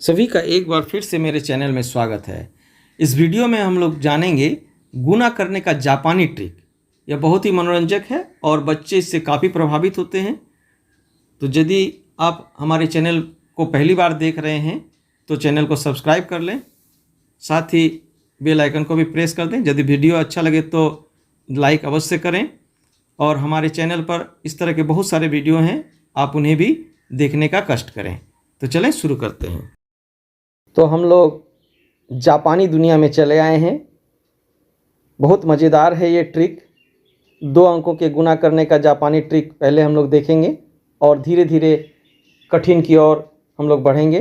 सभी का एक बार फिर से मेरे चैनल में स्वागत है। इस वीडियो में हम लोग जानेंगे गुना करने का जापानी ट्रिक। यह बहुत ही मनोरंजक है और बच्चे इससे काफ़ी प्रभावित होते हैं। तो यदि आप हमारे चैनल को पहली बार देख रहे हैं तो चैनल को सब्सक्राइब कर लें, साथ ही बेल आइकन को भी प्रेस कर दें। यदि वीडियो अच्छा लगे तो लाइक अवश्य करें और हमारे चैनल पर इस तरह के बहुत सारे वीडियो हैं, आप उन्हें भी देखने का कष्ट करें। तो चलें शुरू करते हैं। तो हम लोग जापानी दुनिया में चले आए हैं। बहुत मज़ेदार है ये ट्रिक। 2 अंकों के गुना करने का जापानी ट्रिक पहले हम लोग देखेंगे और धीरे धीरे कठिन की ओर हम लोग बढ़ेंगे।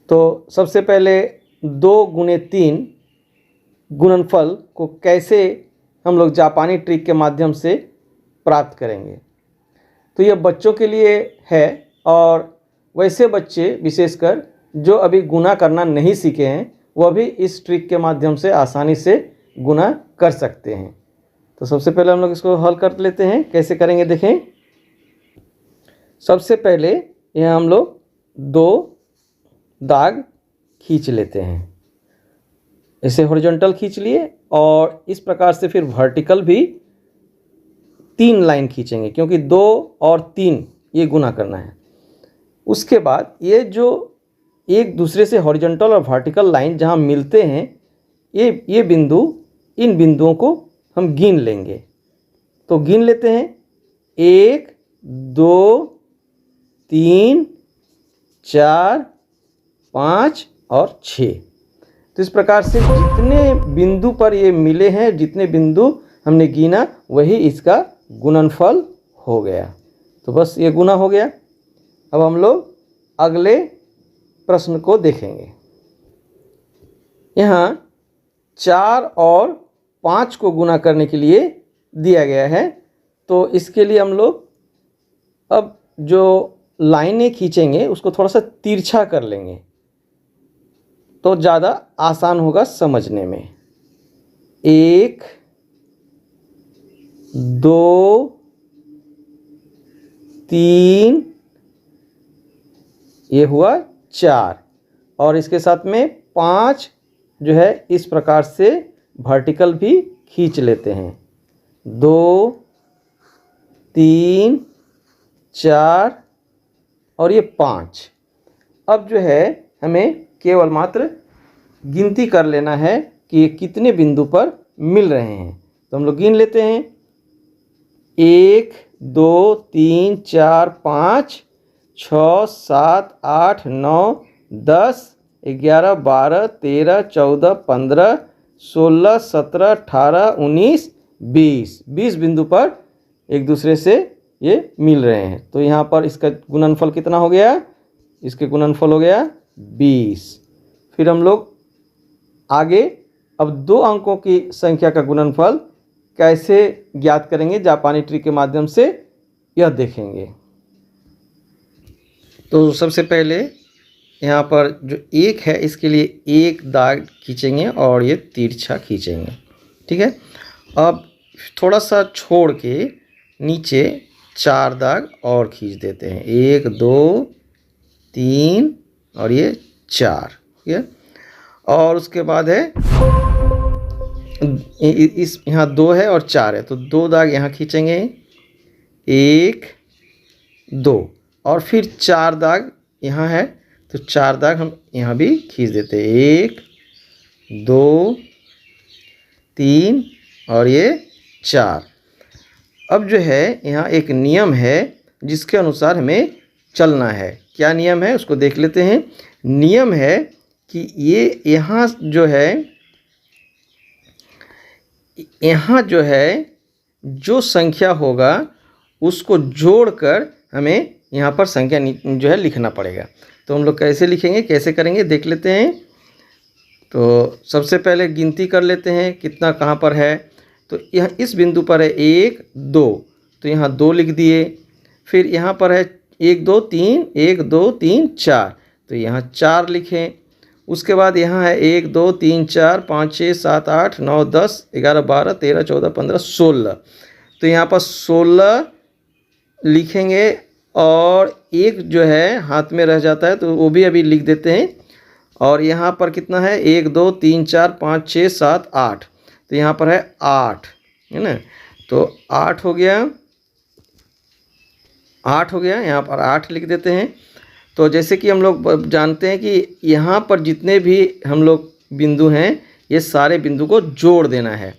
तो सबसे पहले 2 गुने 3 गुणनफल को कैसे हम लोग जापानी ट्रिक के माध्यम से प्राप्त करेंगे। तो यह बच्चों के लिए है और वैसे बच्चे विशेषकर जो अभी गुना करना नहीं सीखे हैं वह भी इस ट्रिक के माध्यम से आसानी से गुना कर सकते हैं। तो सबसे पहले हम लोग इसको हल कर लेते हैं। कैसे करेंगे देखें। सबसे पहले यह हम लोग 2 दाग खींच लेते हैं। इसे हॉरिजॉन्टल खींच लिए और इस प्रकार से फिर वर्टिकल भी 3 लाइन खींचेंगे, क्योंकि 2 और 3 ये गुना करना है। उसके बाद ये जो एक दूसरे से हॉरिजॉन्टल और वर्टिकल लाइन जहाँ मिलते हैं, ये बिंदु, इन बिंदुओं को हम गिन लेंगे। तो गिन लेते हैं 1 2 3 4 5 और 6। तो इस प्रकार से जितने बिंदु पर ये मिले हैं, जितने बिंदु हमने गिना, वही इसका गुणनफल हो गया। तो बस ये गुना हो गया। अब हम लोग अगले प्रश्न को देखेंगे। यहाँ 4 और 5 को गुना करने के लिए दिया गया है। तो इसके लिए हम लोग अब जो लाइनें खींचेंगे उसको थोड़ा सा तिरछा कर लेंगे, तो ज़्यादा आसान होगा समझने में। 1 2 3, ये हुआ 4 और इसके साथ में 5 जो है इस प्रकार से वर्टिकल भी खींच लेते हैं। 2 3 4 और ये 5। अब जो है हमें केवल मात्र गिनती कर लेना है कि कितने बिंदु पर मिल रहे हैं। तो हम लोग गिन लेते हैं। 1 2 3 4 5 6 7 8 9 10 11 12 13 14 15 16 17 18 19 20 बिंदु पर एक दूसरे से ये मिल रहे हैं। तो यहाँ पर इसका गुणनफल कितना हो गया? इसके गुणनफल हो गया 20। फिर हम लोग आगे अब 2 अंकों की संख्या का गुणनफल कैसे ज्ञात करेंगे जापानी ट्रिक के माध्यम से, यह देखेंगे। तो सबसे पहले यहाँ पर जो 1 है इसके लिए 1 दाग खींचेंगे और ये तिरछा खींचेंगे। ठीक है। अब थोड़ा सा छोड़ के नीचे 4 दाग और खींच देते हैं। 1 2 3 और ये 4। ठीक है। और उसके बाद है इस यहाँ 2 है और 4 है, तो 2 दाग यहाँ खींचेंगे। 1 2 और फिर 4 दाग यहाँ है, तो 4 दाग हम यहाँ भी खींच देते हैं। 1 2 3 और ये 4। अब जो है यहाँ एक नियम है जिसके अनुसार हमें चलना है। क्या नियम है उसको देख लेते हैं। नियम है कि ये यहाँ जो है जो संख्या होगा उसको जोड़कर हमें यहाँ पर संख्या जो है लिखना पड़ेगा। तो हम लोग कैसे लिखेंगे, कैसे करेंगे देख लेते हैं। तो सबसे पहले गिनती कर लेते हैं कितना कहाँ पर है। तो यह इस बिंदु पर है 1 2, तो यहाँ 2 लिख दिए। फिर यहाँ पर है 1 2 3 1 2 3 4, तो यहाँ 4 लिखें। उसके बाद यहाँ है 1 2 3 4 5 6 7 8 9 10 11 12 13 14 15 16, तो यहाँ पर 16 लिखेंगे और एक जो है हाथ में रह जाता है, तो वो भी अभी लिख देते हैं। और यहाँ पर कितना है, 1 2 3 4 5 6 7 8, तो यहाँ पर है 8, है ना। तो 8 हो गया, 8 हो गया, यहाँ पर 8 लिख देते हैं। तो जैसे कि हम लोग जानते हैं कि यहाँ पर जितने भी हम लोग बिंदु हैं, ये सारे बिंदु को जोड़ देना है।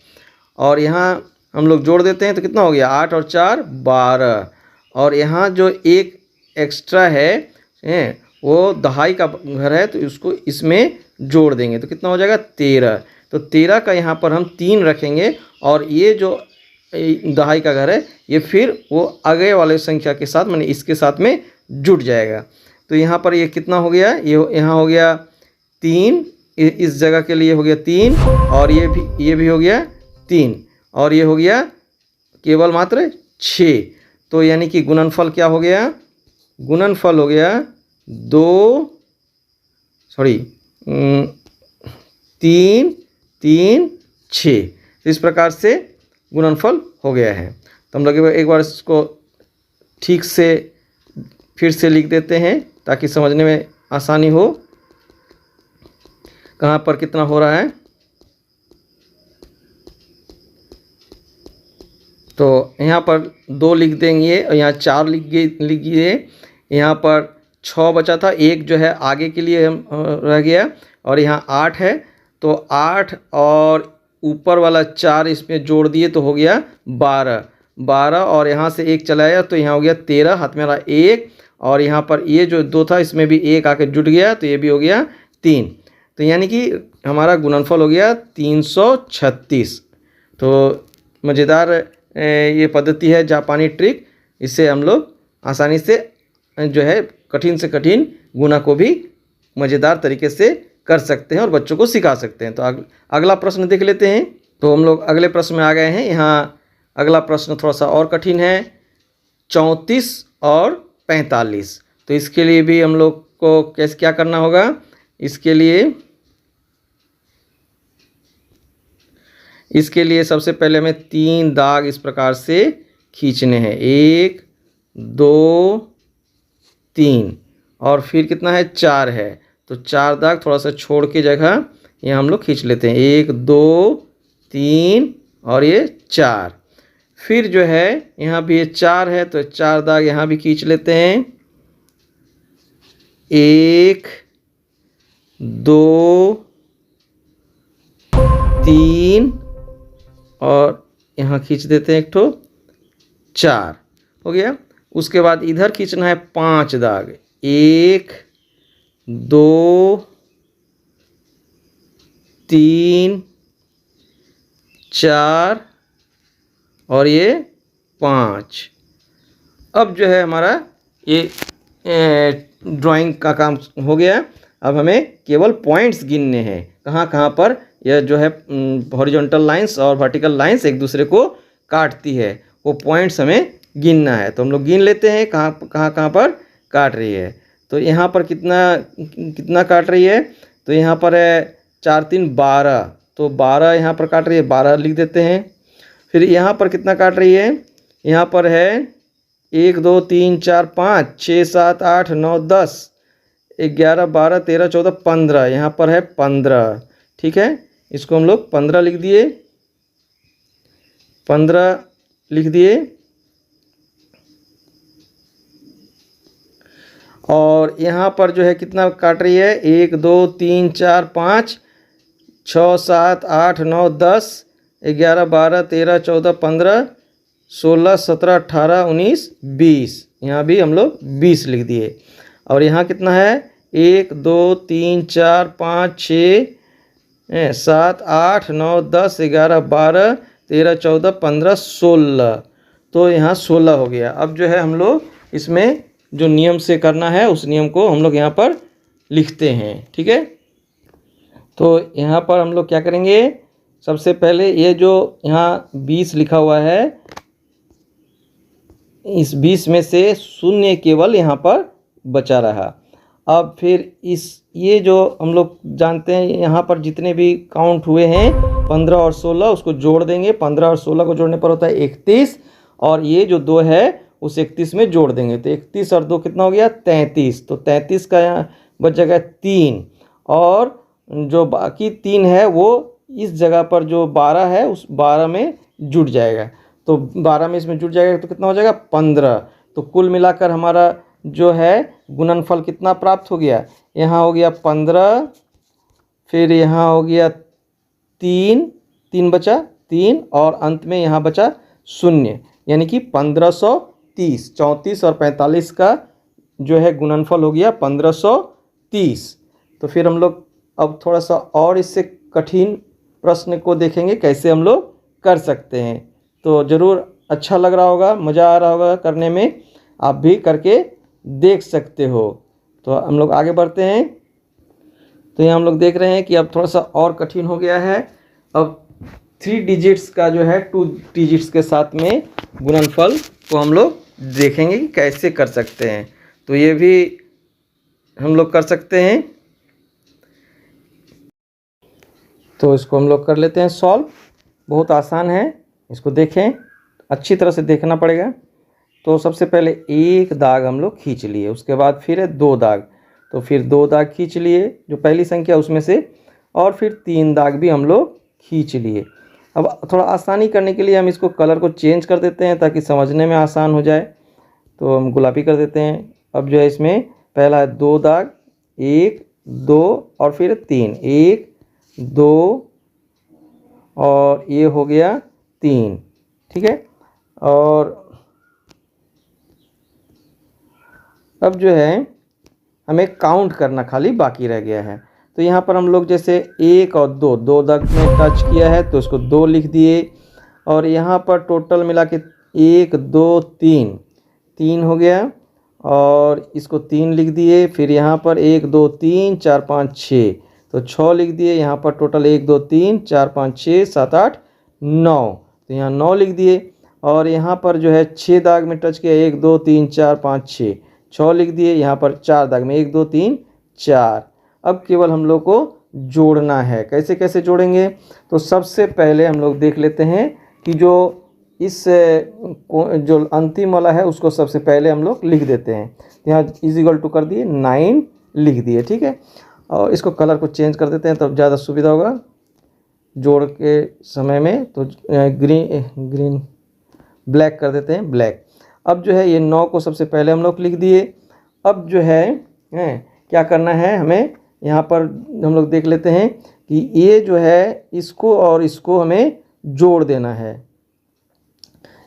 और यहाँ हम लोग जोड़ देते हैं तो कितना हो गया, 8 और 4 12। और यहाँ जो एक एक्स्ट्रा है वो दहाई का घर है, तो इसको इसमें जोड़ देंगे तो कितना हो जाएगा, 13। तो 13 का यहाँ पर हम 3 रखेंगे, और ये जो दहाई का घर है ये फिर वो आगे वाले संख्या के साथ, माने इसके साथ में जुड़ जाएगा। तो यहाँ पर ये कितना हो गया, ये यहाँ हो गया 3, इस जगह के लिए हो गया 3, और ये भी हो गया 3, और ये हो गया केवल मात्र 6। तो यानी कि गुणनफल क्या हो गया, गुणनफल हो गया 3 3 6। तो इस प्रकार से गुणनफल हो गया है। तो हम लोग एक बार इसको ठीक से फिर से लिख देते हैं ताकि समझने में आसानी हो, कहाँ पर कितना हो रहा है। तो यहाँ पर 2 लिख देंगे, और यहाँ 4 लिखिए। यहाँ पर 6 बचा था, 1 जो है आगे के लिए हम रह गया, और यहाँ 8 है, तो 8 और ऊपर वाला 4 इसमें जोड़ दिए तो हो गया 12, और यहाँ से 1 चलाया तो यहाँ हो गया 13, हाथ में रहा 1, और यहाँ पर ये जो 2 था इसमें भी 1 आके जुट गया, तो ये भी हो गया 3। तो यानी कि हमारा गुणनफल हो गया 336। तो मज़ेदार ये पद्धति है, जापानी ट्रिक। इससे हम लोग आसानी से जो है कठिन से कठिन गुणा को भी मज़ेदार तरीके से कर सकते हैं और बच्चों को सिखा सकते हैं। तो अगला प्रश्न देख लेते हैं। तो हम लोग अगले प्रश्न में आ गए हैं। यहाँ अगला प्रश्न थोड़ा सा और कठिन है, 34 और 45। तो इसके लिए भी हम लोग को कैसे क्या करना होगा, इसके लिए सबसे पहले हमें 3 दाग इस प्रकार से खींचने हैं, 1 2 3, और फिर कितना है, 4 है। तो 4 दाग थोड़ा सा छोड़ के जगह यहाँ हम लोग खींच लेते हैं, 1 2 3 और ये 4। फिर जो है यहाँ भी ये 4 है, तो 4 दाग यहाँ भी खींच लेते हैं, 1 2 3 और यहाँ खींच देते हैं एक ठो, 4 हो गया। उसके बाद इधर खींचना है 5 दाग, 1 2 3 4 और ये 5। अब जो है हमारा ये ड्राइंग का काम हो गया। अब हमें केवल पॉइंट्स गिनने हैं, कहाँ कहाँ पर यह जो है हॉरिजॉन्टल लाइंस और वर्टिकल लाइंस एक दूसरे को काटती है, वो पॉइंट्स हमें गिनना है। तो हम लोग गिन लेते हैं कहाँ पर काट रही है। तो यहाँ पर कितना काट रही है, तो यहाँ पर है 4 3 12, तो 12 यहाँ पर काट रही है, 12 लिख देते हैं। फिर यहाँ पर कितना काट रही है, यहाँ पर है 1 2 3 4 5 6 7 8 9 10 11 12 13 14 15, यहाँ पर है 15। ठीक है, इसको हम लोग 15 लिख दिए, 15 लिख दिए। और यहाँ पर जो है कितना काट रही है, 1 2 3 4 5 6 7 8 9 10 11 12 13 14 15 16 17 18 19 20, यहाँ भी हम लोग 20 लिख दिए। और यहाँ कितना है, 1 2 3 4 5 6 7 8 9 10 11 12 13 14 15 16, तो यहाँ 16 हो गया। अब जो है हम लोग इसमें जो नियम से करना है उस नियम को हम लोग यहाँ पर लिखते हैं। ठीक है, तो यहाँ पर हम लोग क्या करेंगे, सबसे पहले ये जो यहाँ 20 लिखा हुआ है, इस 20 में से 0 केवल यहाँ पर बचा रहा। अब फिर ये जो हम लोग जानते हैं, यहाँ पर जितने भी काउंट हुए हैं 15 और 16 उसको जोड़ देंगे, 15 और 16 को जोड़ने पर होता है 31, और ये जो 2 है उस 31 में जोड़ देंगे। तो 31 और 2 कितना हो गया 33। तो 33 का यहाँ बच जाएगा 3, और जो बाकी 3 है वो इस जगह पर जो 12 है उस 12 में जुड़ जाएगा। तो 12 में इसमें जुड़ जाएगा तो कितना हो जाएगा 15। तो कुल मिलाकर हमारा जो है गुणनफल कितना प्राप्त हो गया, यहाँ हो गया 15, फिर यहाँ हो गया 3, 3 बचा 3, और अंत में यहाँ बचा 0, यानी कि 1530। 34 और 45 का जो है गुणनफल हो गया 1530। तो फिर हम लोग अब थोड़ा सा और इससे कठिन प्रश्न को देखेंगे कैसे हम लोग कर सकते हैं। तो ज़रूर अच्छा लग रहा होगा, मज़ा आ रहा होगा करने में, आप भी करके देख सकते हो। तो हम लोग आगे बढ़ते हैं। तो यहाँ हम लोग देख रहे हैं कि अब थोड़ा सा और कठिन हो गया है। अब 3 डिजिट्स का जो है 2 डिजिट्स के साथ में गुणनफल को हम लोग देखेंगे कि कैसे कर सकते हैं। तो ये भी हम लोग कर सकते हैं। तो इसको हम लोग कर लेते हैं सॉल्व। बहुत आसान है, इसको देखें, अच्छी तरह से देखना पड़ेगा। तो सबसे पहले एक दाग हम लोग खींच लिए, उसके बाद फिर है 2 दाग, तो फिर 2 दाग खींच लिए जो पहली संख्या उसमें से, और फिर 3 दाग भी हम लोग खींच लिए। अब थोड़ा आसानी करने के लिए हम इसको कलर को चेंज कर देते हैं ताकि समझने में आसान हो जाए। तो हम गुलाबी कर देते हैं। अब जो है इसमें पहला है 2 दाग, 1 2 और फिर 3, 1 2 और ये हो गया 3, ठीक है। और अब जो है हमें काउंट करना खाली बाकी रह गया है। तो यहाँ पर हम लोग जैसे 1 और 2, 2 दाग में टच किया है तो इसको 2 लिख दिए, और यहाँ पर टोटल मिला के 1 2 3, 3 हो गया, और इसको 3 लिख दिए। फिर यहाँ पर 1 2 3 4 5 6, तो 6 लिख दिए। यहाँ पर टोटल 1 2 3 4 5 6 7 8 9, तो यहाँ 9 लिख दिए। और यहाँ पर जो है 6 दाग में टच किया, 1 2 3 4 5 6, 6 लिख दिए। यहाँ पर 4 दाग में 1 2 3 4। अब केवल हम लोग को जोड़ना है। कैसे कैसे जोड़ेंगे, तो सबसे पहले हम लोग देख लेते हैं कि जो इस जो अंतिम वाला है उसको सबसे पहले हम लोग लिख देते हैं। यहाँ इजिकल टू कर दिए, 9 लिख दिए, ठीक है। और इसको कलर को चेंज कर देते हैं तब ज़्यादा सुविधा होगा जोड़ के समय में। तो ग्रीन ब्लैक कर देते हैं, ब्लैक। अब जो है ये 9 को सबसे पहले हम लोग लिख दिए। अब जो है क्या करना है हमें, यहाँ पर हम लोग देख लेते हैं कि ये जो है इसको और इसको हमें जोड़ देना है,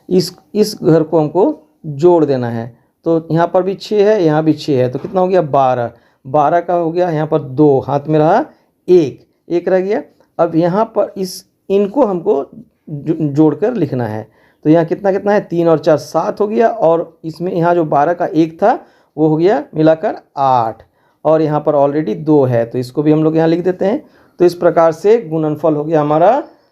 इस घर को हमको जोड़ देना है। तो यहाँ पर भी 6 है, यहाँ भी 6 है, तो कितना हो गया 12। 12 का हो गया, यहाँ पर 2 हाथ में रहा, 1 रह गया। अब यहाँ पर इनको हमको जोड़कर लिखना है। तो यहाँ कितना कितना है, 3 और 4 7 हो गया, और इसमें यहाँ जो 12 का 1 था वो हो गया मिलाकर 8, और यहाँ पर ऑलरेडी 2 है तो इसको भी हम लोग यहाँ लिख देते हैं। तो इस प्रकार से गुणनफल हो गया हमारा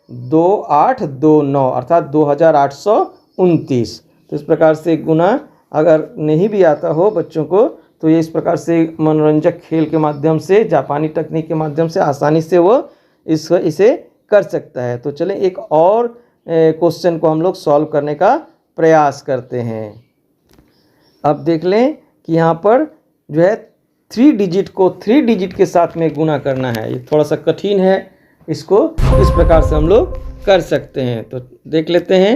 2829, अर्थात 2829। तो इस प्रकार से गुना अगर नहीं भी आता हो बच्चों को तो ये इस प्रकार से मनोरंजक खेल के माध्यम से, जापानी तकनीक के माध्यम से आसानी से वो इसे कर सकता है। तो चलें एक और क्वेश्चन को हम लोग सॉल्व करने का प्रयास करते हैं। अब देख लें कि यहाँ पर जो है 3 डिजिट को 3 डिजिट के साथ में गुना करना है। ये थोड़ा सा कठिन है, इसको इस प्रकार से हम लोग कर सकते हैं। तो देख लेते हैं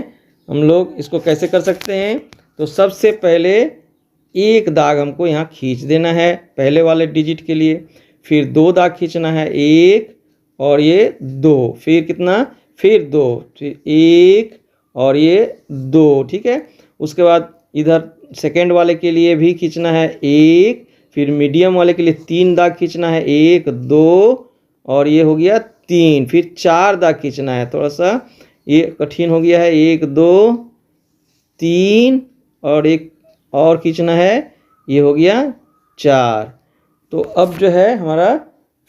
हम लोग इसको कैसे कर सकते हैं। तो सबसे पहले एक दाग हमको यहाँ खींच देना है पहले वाले डिजिट के लिए, फिर 2 दाग खींचना है, 1 और ये 2, फिर कितना, फिर 2, फिर 1 और ये 2, ठीक है। उसके बाद इधर सेकेंड वाले के लिए भी खींचना है 1, फिर मीडियम वाले के लिए 3 दाग खींचना है, 1 2 और ये हो गया 3, फिर 4 दाग खींचना है। थोड़ा सा ये कठिन हो गया है, 1 2 3 और एक और खींचना है, ये हो गया 4। तो अब जो है हमारा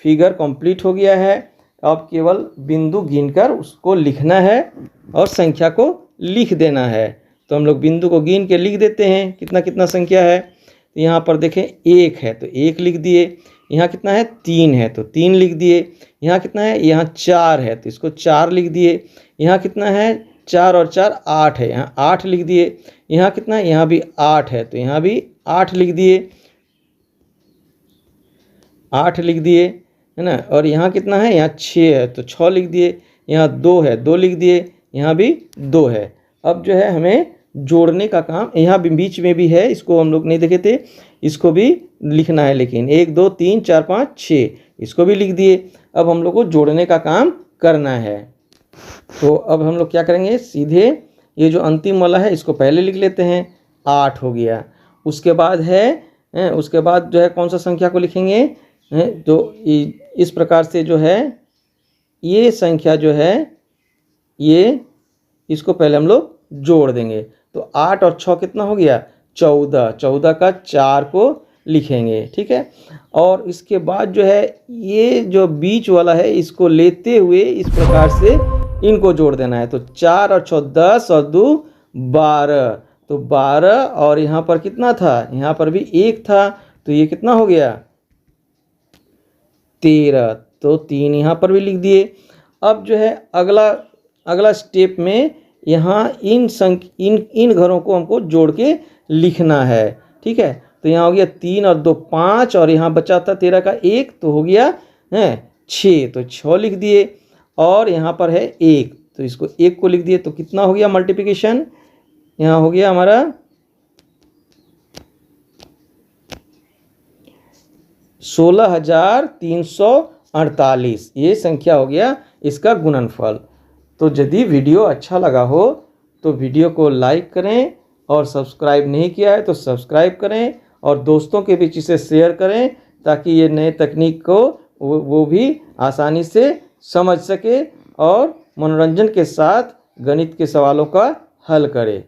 फिगर कंप्लीट हो गया है। अब केवल बिंदु गिनकर उसको लिखना है और संख्या को लिख देना है। तो हम लोग बिंदु को गिन के लिख देते हैं कितना कितना संख्या है। तो यहाँ पर देखें 1 है तो 1 लिख दिए, यहाँ कितना है 3 है तो 3 लिख दिए, यहाँ कितना है, यहाँ 4 है तो इसको 4 लिख दिए, यहाँ कितना है 4 और 4 8 है, यहाँ 8 लिख दिए। यहाँ कितना है, यहाँ भी 8 है, तो यहाँ भी 8 लिख दिए, 8 लिख दिए, है ना। और यहाँ कितना है, यहाँ 6 है, तो 6 लिख दिए। यहाँ 2 है, 2 लिख दिए, यहाँ भी 2 है। अब जो है हमें जोड़ने का काम, यहाँ भी बीच में भी है, इसको हम लोग नहीं देखे थे, इसको भी लिखना है। लेकिन 1 2 3 4 5 6 इसको भी लिख दिए। अब हम लोग को जोड़ने का काम करना है। तो अब हम लोग क्या करेंगे, सीधे ये जो अंतिम वाला है इसको पहले लिख लेते हैं, 8 हो गया। उसके बाद है, उसके बाद जो है कौन सा संख्या को लिखेंगे, तो इस प्रकार से जो है ये संख्या जो है ये, इसको पहले हम लोग जोड़ देंगे। तो 8 और 6 कितना हो गया, 14। 14 का 4 को लिखेंगे, ठीक है। और इसके बाद जो है ये जो बीच वाला है इसको लेते हुए इस प्रकार से इनको जोड़ देना है। तो 4 और 6 10 और 2 12, तो 12। और यहाँ पर कितना था, यहाँ पर भी 1 था, तो ये कितना हो गया 13, तो 3 यहाँ पर भी लिख दिए। अब जो है अगला स्टेप में यहाँ इन घरों को हमको जोड़ के लिखना है, ठीक है। तो यहाँ हो गया 3 और 2 5, और यहाँ बचा था 13 का 1, तो हो गया है 6, तो 6 लिख दिए। और यहाँ पर है 1, तो इसको 1 को लिख दिए। तो कितना हो गया मल्टीप्लिकेशन, यहाँ हो गया हमारा 16,348, ये संख्या हो गया इसका गुणनफल। तो यदि वीडियो अच्छा लगा हो तो वीडियो को लाइक करें, और सब्सक्राइब नहीं किया है तो सब्सक्राइब करें, और दोस्तों के बीच इसे शेयर करें, ताकि ये नए तकनीक को वो भी आसानी से समझ सके और मनोरंजन के साथ गणित के सवालों का हल करे।